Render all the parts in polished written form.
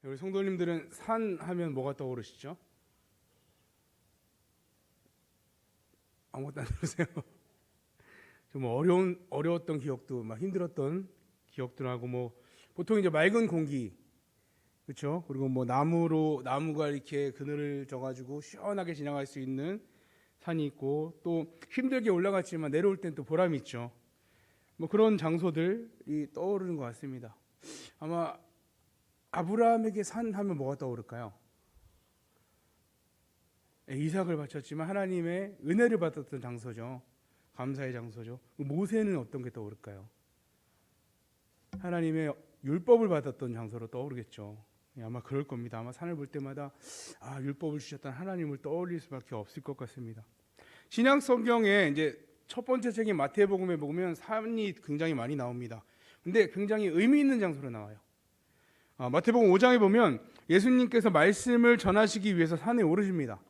우리 성도님들은 산 하면 뭐가 떠오르시죠? 아무것도 안 들으세요? 좀 어려웠던 기억도, 막 힘들었던 기억도 나고, 뭐 보통 이제 맑은 공기, 그렇죠? 그리고 뭐 나무가 이렇게 그늘을 져가지고 시원하게 지나갈 수 있는 산이 있고, 또 힘들게 올라갔지만 내려올 땐 또 보람이 있죠. 뭐 그런 장소들이 떠오르는 것 같습니다. 아마 아브라함에게 산 하면 뭐가 떠오를까요? 이삭을 바쳤지만 하나님의 은혜를 받았던 장소죠. 감사의 장소죠. 모세는 어떤 게 떠오를까요? 하나님의 율법을 받았던 장소로 떠오르겠죠. 아마 그럴 겁니다. 아마 산을 볼 때마다 율법을 주셨던 하나님을 떠올릴 수밖에 없을 것 같습니다. 신약 성경에 이제 첫 번째 책인 마태복음에 보면 산이 굉장히 많이 나옵니다. 근데 굉장히 의미 있는 장소로 나와요. 마태복음 5장에 보면 예수님께서 말씀을 전하시기 위해서 산에 오르십니다.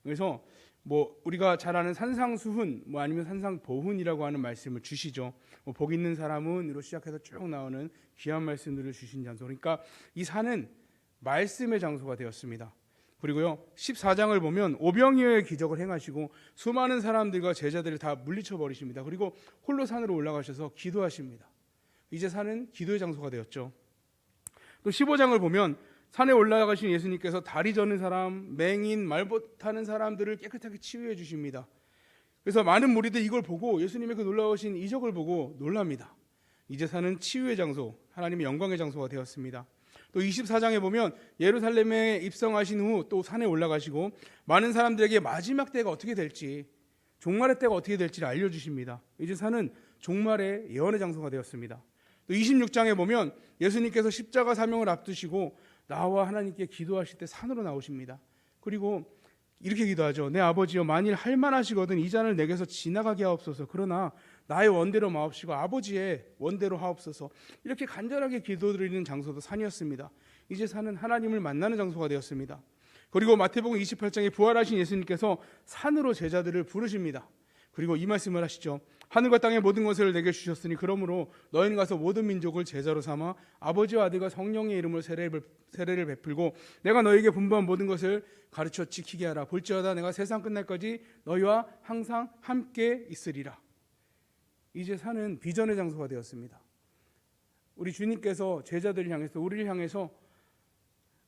그래서 뭐 우리가 잘 아는 산상수훈, 뭐 아니면 산상보훈이라고 하는 말씀을 주시죠. 뭐 복 있는 사람은으로 시작해서 쭉 나오는 귀한 말씀들을 주신 장소. 그러니까 이 산은 말씀의 장소가 되었습니다. 그리고요 14장을 보면 오병이어의 기적을 행하시고 수많은 사람들과 제자들을 다 물리쳐 버리십니다. 그리고 홀로 산으로 올라가셔서 기도하십니다. 이제 산은 기도의 장소가 되었죠. 또 15장을 보면 산에 올라가신 예수님께서 다리 저는 사람, 맹인, 말 못하는 사람들을 깨끗하게 치유해 주십니다. 그래서 많은 무리들이 이걸 보고 예수님의 그 놀라우신 이적을 보고 놀랍니다. 이제 산은 치유의 장소, 하나님의 영광의 장소가 되었습니다. 또 24장에 보면 예루살렘에 입성하신 후 또 산에 올라가시고 많은 사람들에게 마지막 때가 어떻게 될지, 종말의 때가 어떻게 될지를 알려주십니다. 이제 산은 종말의 예언의 장소가 되었습니다. 또 26장에 보면 예수님께서 십자가 사명을 앞두시고 나와 하나님께 기도하실 때 산으로 나오십니다. 그리고 이렇게 기도하죠. 내 아버지여, 만일 할만하시거든 이 잔을 내게서 지나가게 하옵소서. 그러나 나의 원대로 마옵시고 아버지의 원대로 하옵소서. 이렇게 간절하게 기도드리는 장소도 산이었습니다. 이제 산은 하나님을 만나는 장소가 되었습니다. 그리고 마태복음 28장에 부활하신 예수님께서 산으로 제자들을 부르십니다. 그리고 이 말씀을 하시죠. 하늘과 땅의 모든 것을 내게 주셨으니 그러므로 너희는 가서 모든 민족을 제자로 삼아 아버지와 아들과 성령의 이름으로 세례를 베풀고 내가 너희에게 분부한 모든 것을 가르쳐 지키게 하라. 볼지어다 내가 세상 끝날까지 너희와 항상 함께 있으리라. 이제 산은 비전의 장소가 되었습니다. 우리 주님께서 제자들을 향해서, 우리를 향해서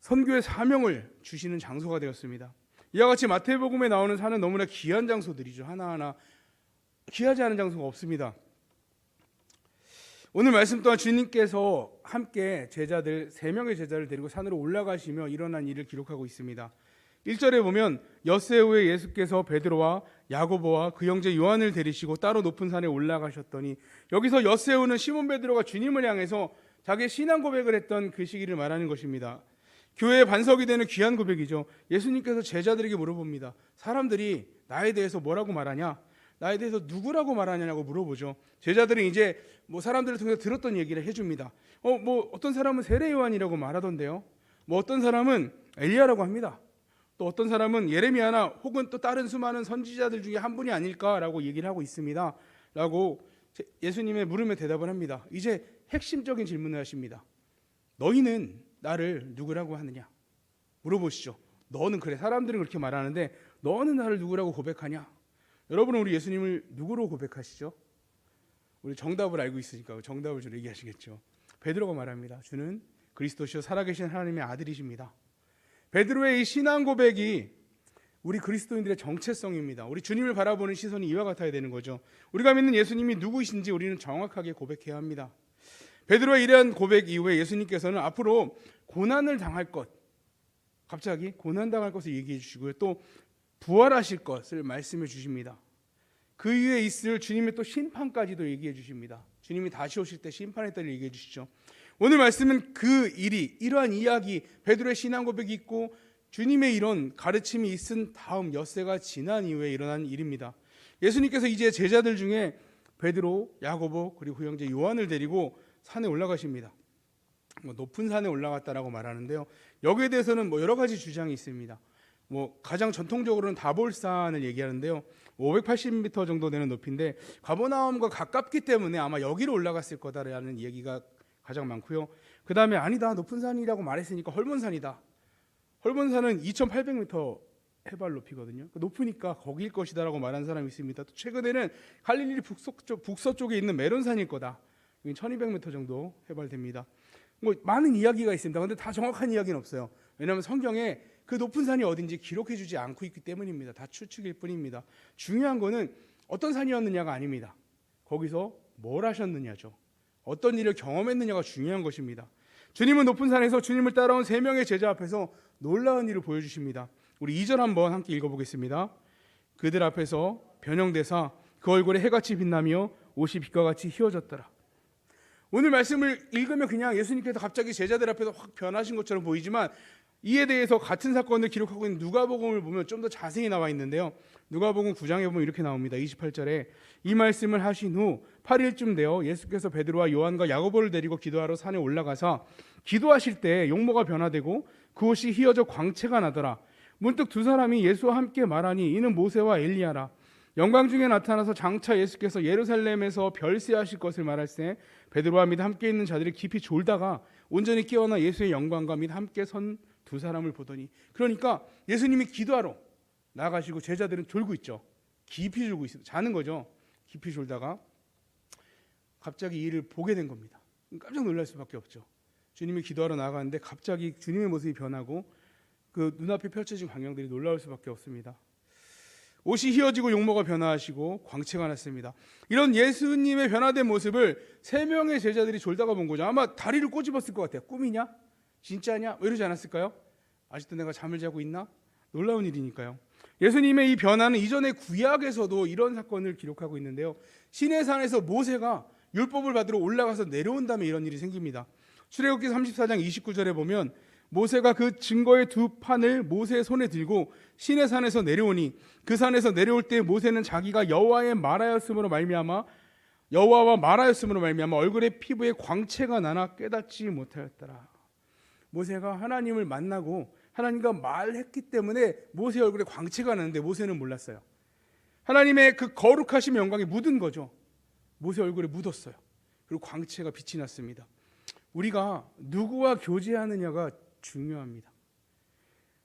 선교의 사명을 주시는 장소가 되었습니다. 이와 같이 마태복음에 나오는 산은 너무나 귀한 장소들이죠. 하나하나 귀하지 않은 장소가 없습니다. 오늘 말씀 또한 주님께서 함께 제자들 3명의 제자를 데리고 산으로 올라가시며 일어난 일을 기록하고 있습니다. 1절에 보면 엿새 후에 예수께서 베드로와 야고보와 그 형제 요한을 데리시고 따로 높은 산에 올라가셨더니, 여기서 엿새 후는 시몬 베드로가 주님을 향해서 자기의 신앙 고백을 했던 그 시기를 말하는 것입니다. 교회의 반석이 되는 귀한 고백이죠. 예수님께서 제자들에게 물어봅니다. 사람들이 나에 대해서 뭐라고 말하냐? 나에 대해서 누구라고 말하냐고 물어보죠. 제자들은 이제 뭐 사람들을 통해서 들었던 얘기를 해줍니다. 뭐 어떤 사람은 세례 요한이라고 말하던데요. 뭐 어떤 사람은 엘리야라고 합니다. 또 어떤 사람은 예레미야나 혹은 또 다른 수많은 선지자들 중에 한 분이 아닐까라고 얘기를 하고 있습니다. 라고 예수님의 물음에 대답을 합니다. 이제 핵심적인 질문을 하십니다. 너희는 나를 누구라고 하느냐? 물어보시죠. 너는, 그래 사람들은 그렇게 말하는데 너는 나를 누구라고 고백하냐? 여러분은 우리 예수님을 누구로 고백하시죠? 우리 정답을 알고 있으니까 정답을 좀 얘기하시겠죠. 베드로가 말합니다. 주는 그리스도시요 살아계신 하나님의 아들이십니다. 베드로의 이 신앙 고백이 우리 그리스도인들의 정체성입니다. 우리 주님을 바라보는 시선이 이와 같아야 되는 거죠. 우리가 믿는 예수님이 누구이신지 우리는 정확하게 고백해야 합니다. 베드로의 이러한 고백 이후에 예수님께서는 앞으로 고난을 당할 것, 갑자기 고난당할 것을 얘기해 주시고요. 또 부활하실 것을 말씀해 주십니다. 그 이후에 있을 주님의 또 심판까지도 얘기해 주십니다. 주님이 다시 오실 때 심판의 때를 얘기해 주시죠. 오늘 말씀은 그 일이, 이러한 이야기, 베드로의 신앙 고백이 있고 주님의 이런 가르침이 있은 다음 엿새가 지난 이후에 일어난 일입니다. 예수님께서 이제 제자들 중에 베드로, 야고보 그리고 그 형제 요한을 데리고 산에 올라가십니다. 높은 산에 올라갔다라고 말하는데요. 여기에 대해서는 여러 가지 주장이 있습니다. 가장 전통적으로는 다볼산을 얘기하는데요. 580m 정도 되는 높이인데 가버나움과 가깝기 때문에 아마 여기로 올라갔을 거다라는 얘기가 가장 많고요. 그 다음에 아니다, 높은 산이라고 말했으니까 헐몬산이다. 헐몬산은 2800m 해발 높이거든요. 높으니까 거기일 것이다라고 말한 사람이 있습니다. 또 최근에는 갈릴리 북서쪽에 있는 메론산일 거다. 1200m 정도 해발됩니다. 뭐 많은 이야기가 있습니다. 그런데 다 정확한 이야기는 없어요. 왜냐하면 성경에 그 높은 산이 어딘지 기록해주지 않고 있기 때문입니다. 다 추측일 뿐입니다. 중요한 거는 어떤 산이었느냐가 아닙니다. 거기서 뭘 하셨느냐죠. 어떤 일을 경험했느냐가 중요한 것입니다. 주님은 높은 산에서 주님을 따라온 3명의 제자 앞에서 놀라운 일을 보여주십니다. 우리 2절 한번 함께 읽어보겠습니다. 그들 앞에서 변형되사 그 얼굴에 해같이 빛나며 옷이 빛과 같이 휘어졌더라. 오늘 말씀을 읽으면 그냥 예수님께서 갑자기 제자들 앞에서 확 변하신 것처럼 보이지만 이에 대해서 같은 사건을 기록하고 있는 누가복음을 보면 좀 더 자세히 나와 있는데요. 누가복음 9장에 보면 이렇게 나옵니다. 28절에 이 말씀을 하신 후 8일쯤 되어 예수께서 베드로와 요한과 야고보를 데리고 기도하러 산에 올라가사 기도하실 때 용모가 변화되고 그 옷이 휘어져 광채가 나더라. 문득 두 사람이 예수와 함께 말하니 이는 모세와 엘리야라. 영광 중에 나타나서 장차 예수께서 예루살렘에서 별세하실 것을 말할세 베드로와 및 함께 있는 자들이 깊이 졸다가 온전히 깨어나 예수의 영광과 및 함께 선 두 사람을 보더니, 그러니까 예수님이 기도하러 나가시고 제자들은 졸고 있죠. 깊이 졸고 있어요. 자는 거죠. 깊이 졸다가 갑자기 이 일을 보게 된 겁니다. 깜짝 놀랄 수밖에 없죠. 주님이 기도하러 나가는데 갑자기 주님의 모습이 변하고 그 눈앞에 펼쳐진 광경들이 놀라울 수밖에 없습니다. 옷이 휘어지고 용모가 변화하시고 광채가 났습니다. 이런 예수님의 변화된 모습을 3명의 제자들이 졸다가 본 거죠. 아마 다리를 꼬집었을 것 같아요. 꿈이냐? 진짜냐? 뭐 이러지 않았을까요? 아직도 내가 잠을 자고 있나? 놀라운 일이니까요. 예수님의 이 변화는 이전의 구약에서도 이런 사건을 기록하고 있는데요. 시내산에서 모세가 율법을 받으러 올라가서 내려온 다음에 이런 일이 생깁니다. 출애굽기 34장 29절에 보면 모세가 그 증거의 2판을 모세의 손에 들고 시내산에서 내려오니 그 산에서 내려올 때 모세는 자기가 여호와와 말하였으므로 말미암아 얼굴에 피부에 광채가 나나 깨닫지 못하였더라. 모세가 하나님을 만나고 하나님과 말했기 때문에 모세의 얼굴에 광채가 나는데 모세는 몰랐어요. 하나님의 그 거룩하신 영광이 묻은 거죠. 모세 얼굴에 묻었어요. 그리고 광채가 빛이 났습니다. 우리가 누구와 교제하느냐가 중요합니다.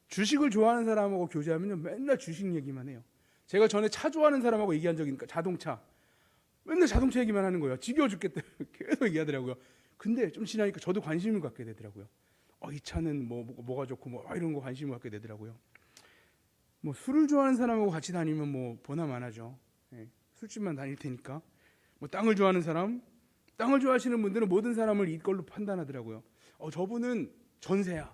주식을 좋아하는 사람하고 교제하면 맨날 주식 얘기만 해요. 제가 전에 차 좋아하는 사람하고 얘기한 적이 있으니까 자동차. 맨날 자동차 얘기만 하는 거예요. 지겨워 죽겠다. 계속 얘기하더라고요. 근데 좀 지나니까 저도 관심을 갖게 되더라고요. 이 차는 뭐가 좋고 이런 거 관심을 갖게 되더라고요. 술을 좋아하는 사람하고 같이 다니면 보나마나죠. 술집만 다닐 테니까. 땅을 좋아하는 사람, 땅을 좋아하시는 분들은 모든 사람을 이걸로 판단하더라고요. 저분은 전세야.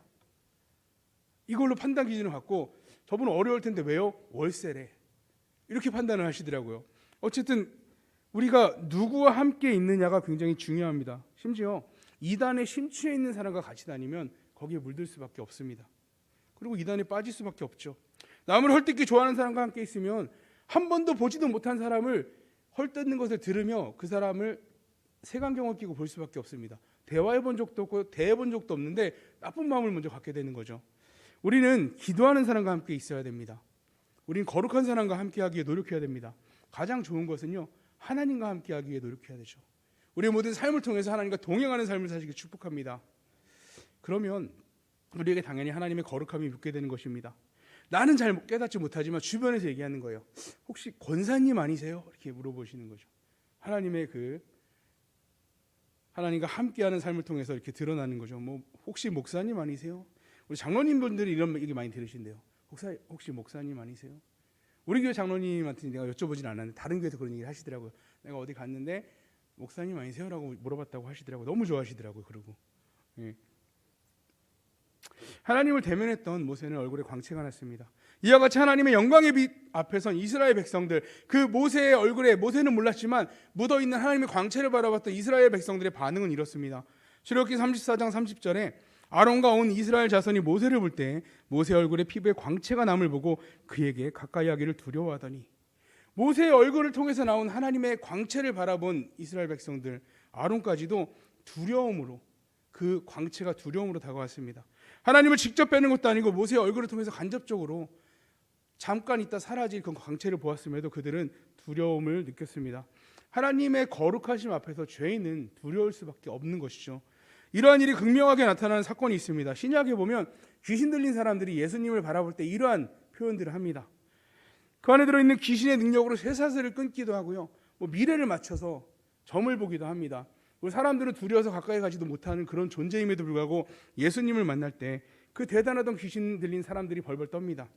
이걸로 판단 기준을 갖고 저분은 어려울 텐데 왜요? 월세래. 이렇게 판단을 하시더라고요. 어쨌든 우리가 누구와 함께 있느냐가 굉장히 중요합니다. 심지어 이단에 심취해 있는 사람과 같이 다니면 거기에 물들 수밖에 없습니다. 그리고 이단에 빠질 수밖에 없죠. 남을 헐뜯기 좋아하는 사람과 함께 있으면 한 번도 보지도 못한 사람을 헐뜯는 것을 들으며 그 사람을 색안경을 끼고 볼 수밖에 없습니다. 대화해 본 적도 없고 대해 본 적도 없는데 나쁜 마음을 먼저 갖게 되는 거죠. 우리는 기도하는 사람과 함께 있어야 됩니다. 우리는 거룩한 사람과 함께 하기에 노력해야 됩니다. 가장 좋은 것은요, 하나님과 함께 하기 위해 노력해야 되죠. 우리의 모든 삶을 통해서 하나님과 동행하는 삶을 사시기 축복합니다. 그러면 우리에게 당연히 하나님의 거룩함이 묻게 되는 것입니다. 나는 잘 깨닫지 못하지만 주변에서 얘기하는 거예요. 혹시 권사님 아니세요? 이렇게 물어보시는 거죠. 하나님과 함께하는 삶을 통해서 이렇게 드러나는 거죠. 혹시 목사님 아니세요? 우리 장로님분들이 이런 얘기 많이 들으신대요. 혹시 목사님 아니세요? 우리 교회 장로님한테 내가 여쭤보진 않았는데 다른 교회에서 그런 얘기를 하시더라고요. 내가 어디 갔는데 목사님 아니세요? 라고 물어봤다고 하시더라고요. 너무 좋아하시더라고요. 그러고 하나님을 대면했던 모세는 얼굴에 광채가 났습니다. 이와 같이 하나님의 영광의 빛 앞에 선 이스라엘 백성들, 그 모세의 얼굴에, 모세는 몰랐지만 묻어있는 하나님의 광채를 바라봤던 이스라엘 백성들의 반응은 이렇습니다. 출애굽기 34장 30절에 아론과 온 이스라엘 자손이 모세를 볼 때 모세 얼굴에 피부에 광채가 남을 보고 그에게 가까이 하기를 두려워하더니, 모세의 얼굴을 통해서 나온 하나님의 광채를 바라본 이스라엘 백성들, 아론까지도 두려움으로, 그 광채가 두려움으로 다가왔습니다. 하나님을 직접 뵈는 것도 아니고 모세의 얼굴을 통해서 간접적으로 잠깐 있다 사라질 그 광채를 보았음에도 그들은 두려움을 느꼈습니다. 하나님의 거룩하심 앞에서 죄인은 두려울 수밖에 없는 것이죠. 이러한 일이 극명하게 나타나는 사건이 있습니다. 신약에 보면 귀신 들린 사람들이 예수님을 바라볼 때 이러한 표현들을 합니다. 그 안에 들어있는 귀신의 능력으로 쇠사슬을 끊기도 하고요, 미래를 맞춰서 점을 보기도 합니다. 사람들은 두려워서 가까이 가지도 못하는 그런 존재임에도 불구하고 예수님을 만날 때 그 대단하던 귀신 들린 사람들이 벌벌 떱니다.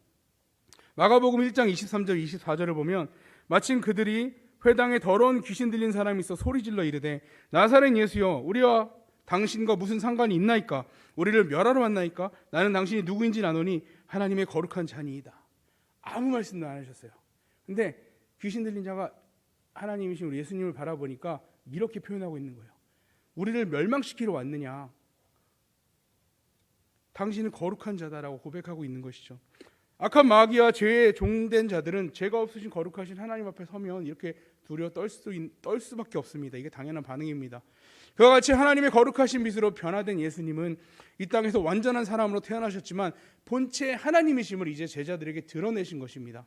마가복음 1장 23절 24절을 보면 마침 그들이 회당에 더러운 귀신 들린 사람이 있어 소리질러 이르되 나사렛 예수여 우리와 당신과 무슨 상관이 있나이까? 우리를 멸하러 왔나이까? 나는 당신이 누구인지 아노니 하나님의 거룩한 자니이다. 아무 말씀도 안 하셨어요. 근데 귀신 들린 자가 하나님이신 우리 예수님을 바라보니까 이렇게 표현하고 있는 거예요. 우리를 멸망시키러 왔느냐? 당신은 거룩한 자다라고 고백하고 있는 것이죠. 악한 마귀와 죄에 종된 자들은 죄가 없으신 거룩하신 하나님 앞에 서면 이렇게 두려워 떨 수밖에 없습니다. 이게 당연한 반응입니다. 그와 같이 하나님의 거룩하신 빛으로 변화된 예수님은 이 땅에서 완전한 사람으로 태어나셨지만 본체 하나님이심을 이제 제자들에게 드러내신 것입니다.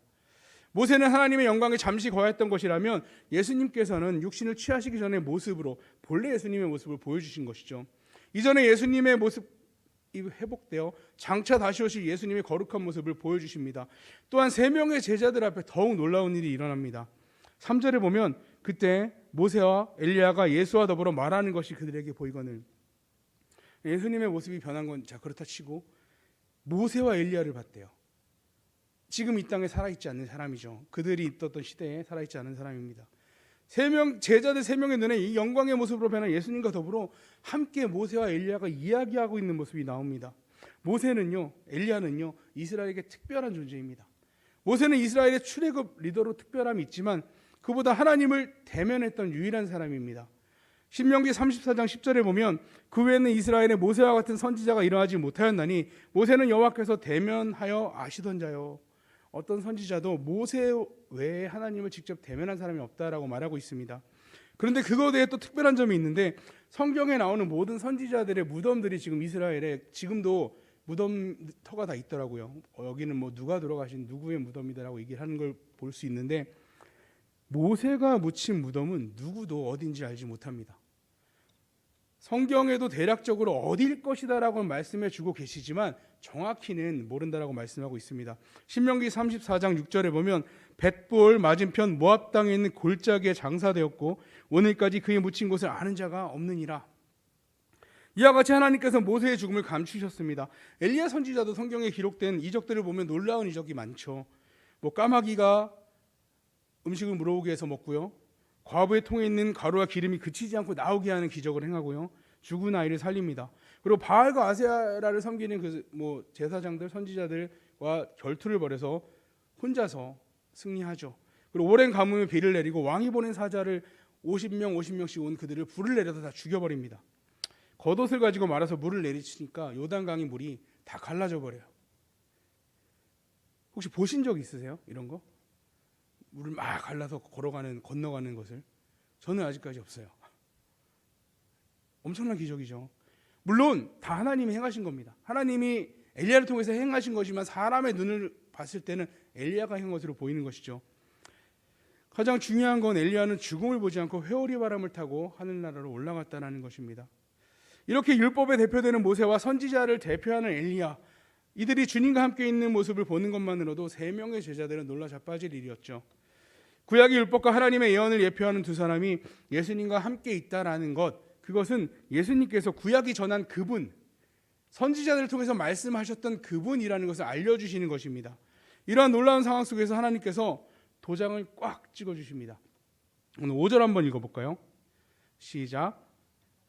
모세는 하나님의 영광에 잠시 거했던 것이라면 예수님께서는 육신을 취하시기 전의 모습으로 본래 예수님의 모습을 보여주신 것이죠. 이전에 예수님의 모습이 회복되어 장차 다시 오실 예수님의 거룩한 모습을 보여주십니다. 또한 세 명의 제자들 앞에 더욱 놀라운 일이 일어납니다. 3절에 보면 그때 모세와 엘리야가 예수와 더불어 말하는 것이 그들에게 보이거늘. 예수님의 모습이 변한 건 그렇다 치고 모세와 엘리야를 봤대요. 지금 이 땅에 살아있지 않는 사람이죠. 그들이 있었던 시대에 살아있지 않은 사람입니다. 제자들 세 명의 눈에 이 영광의 모습으로 변한 예수님과 더불어 함께 모세와 엘리야가 이야기하고 있는 모습이 나옵니다. 모세는요, 엘리야는요, 이스라엘에게 특별한 존재입니다. 모세는 이스라엘의 출애굽 리더로 특별함이 있지만 그보다 하나님을 대면했던 유일한 사람입니다. 신명기 34장 10절에 보면 그 외에는 이스라엘의 모세와 같은 선지자가 일어나지 못하였나니 모세는 여호와께서 대면하여 아시던 자요. 어떤 선지자도 모세 외에 하나님을 직접 대면한 사람이 없다라고 말하고 있습니다. 그런데 그거에 대해 또 특별한 점이 있는데 성경에 나오는 모든 선지자들의 무덤들이 지금 이스라엘에 지금도 무덤터가 다 있더라고요. 여기는 누가 돌아가신 누구의 무덤이다라고 얘기를 하는 걸 볼 수 있는데 모세가 묻힌 무덤은 누구도 어딘지 알지 못합니다. 성경에도 대략적으로 어딜 것이다라고 말씀해 주고 계시지만 정확히는 모른다라고 말씀하고 있습니다. 신명기 34장 6절에 보면 벳볼 맞은편 모압 땅에 있는 골짜기에 장사되었고 오늘까지 그의 묻힌 곳을 아는 자가 없느니라. 이와 같이 하나님께서 모세의 죽음을 감추셨습니다. 엘리야 선지자도 성경에 기록된 이적들을 보면 놀라운 이적이 많죠. 까마귀가 음식을 물어오게 해서 먹고요, 과부의 통에 있는 가루와 기름이 그치지 않고 나오게 하는 기적을 행하고요, 죽은 아이를 살립니다. 그리고 바알과 아세라를 섬기는 제사장들 선지자들과 결투를 벌여서 혼자서 승리하죠. 그리고 오랜 가뭄에 비를 내리고 왕이 보낸 사자를 50명씩 온 그들을 불을 내려서 다 죽여버립니다. 겉옷을 가지고 말아서 물을 내리치니까 요단강의 물이 다 갈라져 버려요. 혹시 보신 적 있으세요? 이런 거? 물을 막 갈라서 건너가는 것을? 저는 아직까지 없어요. 엄청난 기적이죠. 물론 다 하나님이 행하신 겁니다. 하나님이 엘리야를 통해서 행하신 것이지만 사람의 눈을 봤을 때는 엘리야가 행한 것으로 보이는 것이죠. 가장 중요한 건 엘리야는 죽음을 보지 않고 회오리 바람을 타고 하늘나라로 올라갔다는 것입니다. 이렇게 율법에 대표되는 모세와 선지자를 대표하는 엘리야, 이들이 주님과 함께 있는 모습을 보는 것만으로도 세 명의 제자들은 놀라 자빠질 일이었죠. 구약의 율법과 하나님의 예언을 예표하는 두 사람이 예수님과 함께 있다라는 것, 그것은 예수님께서 구약이 전한 그분, 선지자들을 통해서 말씀하셨던 그분이라는 것을 알려주시는 것입니다. 이러한 놀라운 상황 속에서 하나님께서 도장을 꽉 찍어주십니다. 오늘 5절 한번 읽어볼까요? 시작.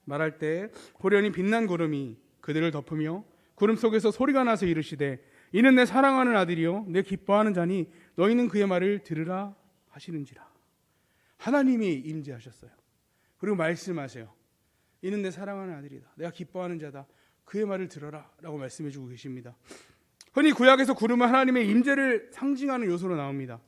말할 때 호련히 빛난 구름이 그들을 덮으며 구름 속에서 소리가 나서 이르시되 이는 내 사랑하는 아들이요 내 기뻐하는 자니 너희는 그의 말을 들으라 하시는지라. 하나님이 임재하셨어요. 그리고 말씀하세요. 이는 내 사랑하는 아들이다. 내가 기뻐하는 자다. 그의 말을 들어라 라고 말씀해주고 계십니다. 흔히 구약에서 구름은 하나님의 임재를 상징하는 요소로 나옵니다.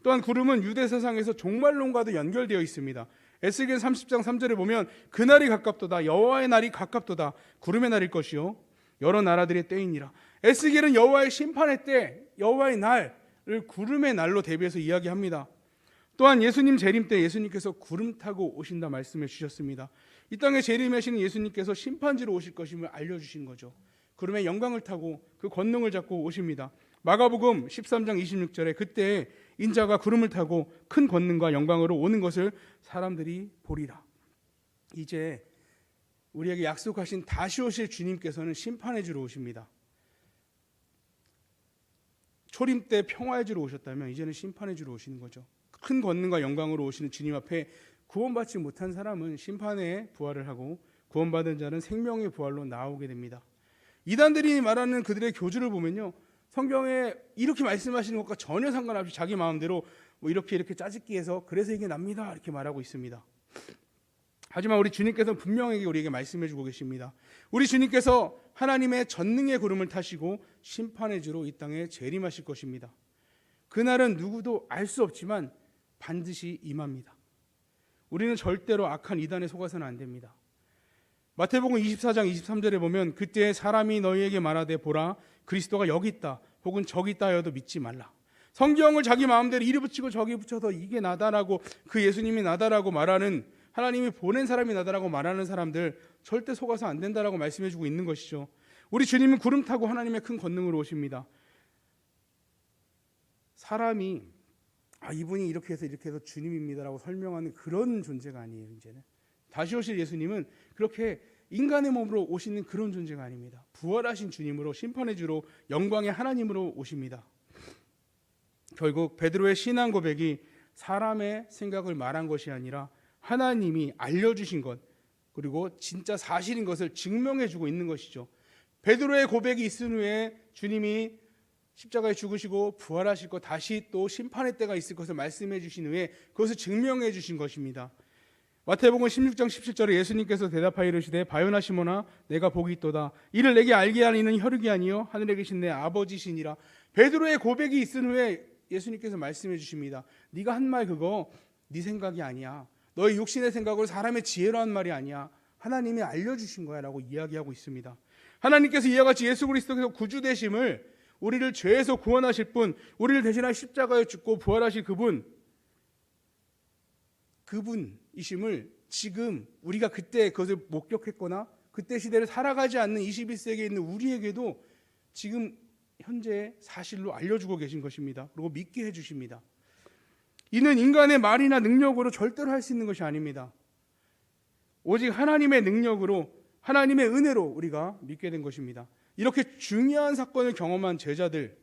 또한 구름은 유대 사상에서 종말론과도 연결되어 있습니다. 에스겔 30장 3절에 보면 그날이 가깝도다. 여호와의 날이 가깝도다. 구름의 날일 것이요 여러 나라들의 때이니라. 에스겔은 여호와의 심판의 때, 여호와의 날을 구름의 날로 대비해서 이야기합니다. 또한 예수님 재림 때 예수님께서 구름 타고 오신다 말씀해 주셨습니다. 이 땅에 재림하시는 예수님께서 심판지로 오실 것임을 알려주신 거죠. 구름의 영광을 타고 그 권능을 잡고 오십니다. 마가복음 13장 26절에 그때 인자가 구름을 타고 큰 권능과 영광으로 오는 것을 사람들이 보리라. 이제 우리에게 약속하신 다시 오실 주님께서는 심판의 주로 오십니다. 초림 때 평화의 주로 오셨다면 이제는 심판의 주로 오시는 거죠. 큰 권능과 영광으로 오시는 주님 앞에 구원받지 못한 사람은 심판의 부활을 하고 구원받은 자는 생명의 부활로 나오게 됩니다. 이단들이 말하는 그들의 교주를 보면요, 성경에 이렇게 말씀하시는 것과 전혀 상관없이 자기 마음대로 뭐 이렇게 짜집기해서 그래서 이게 납니다 이렇게 말하고 있습니다. 하지만 우리 주님께서는 분명하게 우리에게 말씀해 주고 계십니다. 우리 주님께서 하나님의 전능의 구름을 타시고 심판의 주로 이 땅에 재림하실 것입니다. 그날은 누구도 알 수 없지만 반드시 임합니다. 우리는 절대로 악한 이단에 속아서는 안 됩니다. 마태복음 24장 23절에 보면 그때 사람이 너희에게 말하되 보라 그리스도가 여기 있다 혹은 저기 있다 하여도 믿지 말라. 성경을 자기 마음대로 이리 붙이고 저기 붙여서 이게 나다라고 그 예수님이 나다라고 말하는, 하나님이 보낸 사람이 나다라고 말하는 사람들 절대 속아서 안 된다라고 말씀해주고 있는 것이죠. 우리 주님은 구름 타고 하나님의 큰 권능으로 오십니다. 사람이 이분이 이렇게 해서 주님입니다라고 설명하는 그런 존재가 아니에요. 이제는 다시 오실 예수님은 그렇게 인간의 몸으로 오시는 그런 존재가 아닙니다. 부활하신 주님으로 심판의 주로 영광의 하나님으로 오십니다. 결국 베드로의 신앙 고백이 사람의 생각을 말한 것이 아니라 하나님이 알려주신 것, 그리고 진짜 사실인 것을 증명해주고 있는 것이죠. 베드로의 고백이 있은 후에 주님이 십자가에 죽으시고 부활하실 것, 다시 또 심판의 때가 있을 것을 말씀해 주신 후에 그것을 증명해 주신 것입니다. 마태복음 16장 17절에 예수님께서 대답하여 이르시되 바요나 시몬아 내가 복이 있도다. 이를 내게 알게 하는 이는 혈육이 아니요 하늘에 계신 내 아버지시니라. 베드로의 고백이 있은 후에 예수님께서 말씀해 주십니다. 네가 한 말 그거 네 생각이 아니야. 너의 육신의 생각으로 사람의 지혜로 한 말이 아니야. 하나님이 알려주신 거야 라고 이야기하고 있습니다. 하나님께서 이와 같이 예수 그리스도께서 구주 되심을, 우리를 죄에서 구원하실 분, 우리를 대신하여 십자가에 죽고 부활하실 그분이심을 지금 우리가 그때 그것을 목격했거나 그때 시대를 살아가지 않는 21세기에 있는 우리에게도 지금 현재 사실로 알려주고 계신 것입니다. 그리고 믿게 해주십니다. 이는 인간의 말이나 능력으로 절대로 할 수 있는 것이 아닙니다. 오직 하나님의 능력으로, 하나님의 은혜로 우리가 믿게 된 것입니다. 이렇게 중요한 사건을 경험한 제자들,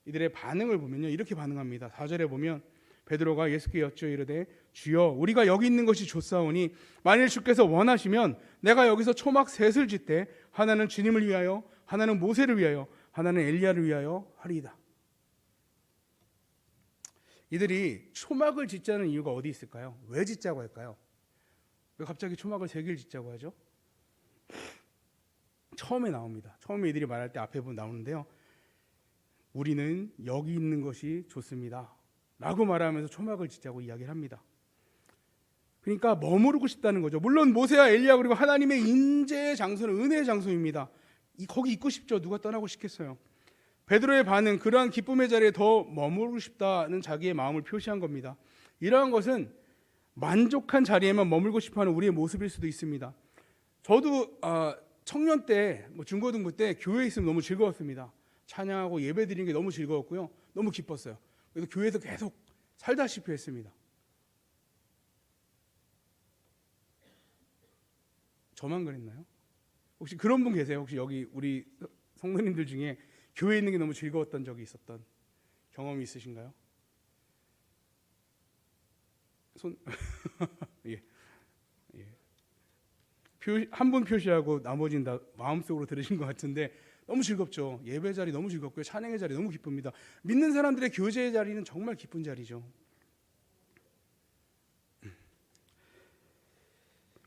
이들의 반응을 보면요, 이렇게 반응합니다. 4절에 보면 베드로가 예수께 여쭈어 이르되 주여 우리가 여기 있는 것이 좋사오니 만일 주께서 원하시면 내가 여기서 초막 셋을 짓되 하나는 주님을 위하여, 하나는 모세를 위하여, 하나는 엘리야를 위하여 하리이다. 이들이 초막을 짓자는 이유가 어디 있을까요? 왜 짓자고 할까요? 왜 갑자기 초막을 세 개를 짓자고 하죠? 처음에 나옵니다. 처음에 이들이 말할 때 앞에 보면 나오는데요, 우리는 여기 있는 것이 좋습니다 라고 말하면서 초막을 짓자고 이야기를 합니다. 그러니까 머무르고 싶다는 거죠. 물론 모세와 엘리야 그리고 하나님의 인재의 장소는 은혜의 장소입니다. 거기 있고 싶죠. 누가 떠나고 싶겠어요. 베드로의 반응, 그러한 기쁨의 자리에 더 머무르고 싶다는 자기의 마음을 표시한 겁니다. 이러한 것은 만족한 자리에만 머물고 싶어하는 우리의 모습일 수도 있습니다. 저도 청년 때, 중고등부 때 교회에 있으면 너무 즐거웠습니다. 찬양하고 예배 드리는 게 너무 즐거웠고요, 너무 기뻤어요. 그래서 교회에서 계속 살다시피 했습니다. 저만 그랬나요? 혹시 그런 분 계세요? 혹시 여기 우리 성도님들 중에 교회에 있는 게 너무 즐거웠던 적이 있었던 경험이 있으신가요? 손 예. 한 분 표시하고 나머지는 다 마음속으로 들으신 것 같은데 너무 즐겁죠. 예배 자리 너무 즐겁고요, 찬양의 자리 너무 기쁩니다. 믿는 사람들의 교제의 자리는 정말 기쁜 자리죠.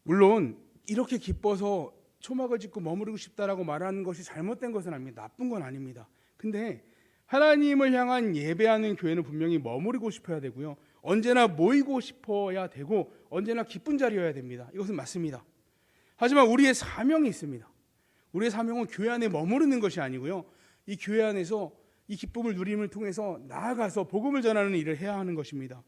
물론 이렇게 기뻐서 초막을 짓고 머무르고 싶다라고 말하는 것이 잘못된 것은 아닙니다. 나쁜 건 아닙니다. 근데 하나님을 향한 예배하는 교회는 분명히 머무르고 싶어야 되고요, 언제나 모이고 싶어야 되고 언제나 기쁜 자리여야 됩니다. 이것은 맞습니다. 하지만 우리의 사명이 있습니다. 우리의 사명은 교회 안에 머무르는 것이 아니고요, 이 교회 안에서 이 기쁨을 누림을 통해서 나아가서 복음을 전하는 일을 해야 하는 것입니다.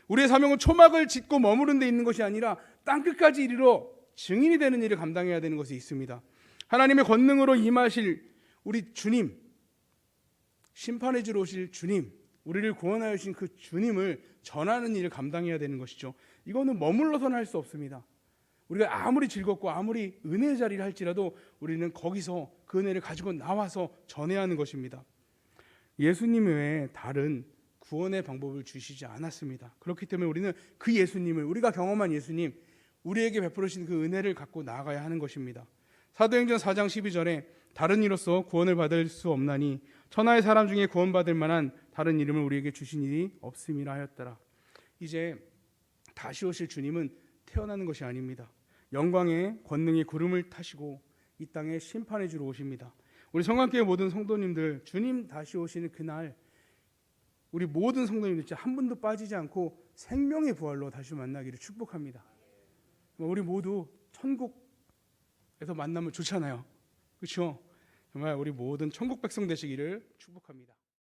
우리의 사명은 초막을 짓고 머무른 데 있는 것이 아니라 땅끝까지 이르러 증인이 되는 일을 감당해야 되는 것이 있습니다. 하나님의 권능으로 임하실 우리 주님, 심판해 주러 오실 주님, 우리를 구원하여 주신 그 주님을 전하는 일을 감당해야 되는 것이죠. 이거는 머물러서는 할 수 없습니다. 우리가 아무리 즐겁고 아무리 은혜의 자리를 할지라도 우리는 거기서 그 은혜를 가지고 나와서 전해야 하는 것입니다. 예수님 외에 다른 구원의 방법을 주시지 않았습니다. 그렇기 때문에 우리는 그 예수님을, 우리가 경험한 예수님, 우리에게 베풀으신 그 은혜를 갖고 나아가야 하는 것입니다. 사도행전 4장 12절에 다른 이로서 구원을 받을 수 없나니 천하의 사람 중에 구원받을 만한 다른 이름을 우리에게 주신 일이 없음이라 하였더라. 이제 다시 오실 주님은 태어나는 것이 아닙니다. 영광의 권능의 구름을 타시고 이 땅에 심판해 주러 오십니다. 우리 성관교회 모든 성도님들, 주님 다시 오시는 그날 우리 모든 성도님들 진짜 한 분도 빠지지 않고 생명의 부활로 다시 만나기를 축복합니다. 우리 모두 천국에서 만나면 좋잖아요. 그렇죠? 정말 우리 모든 천국 백성 되시기를 축복합니다.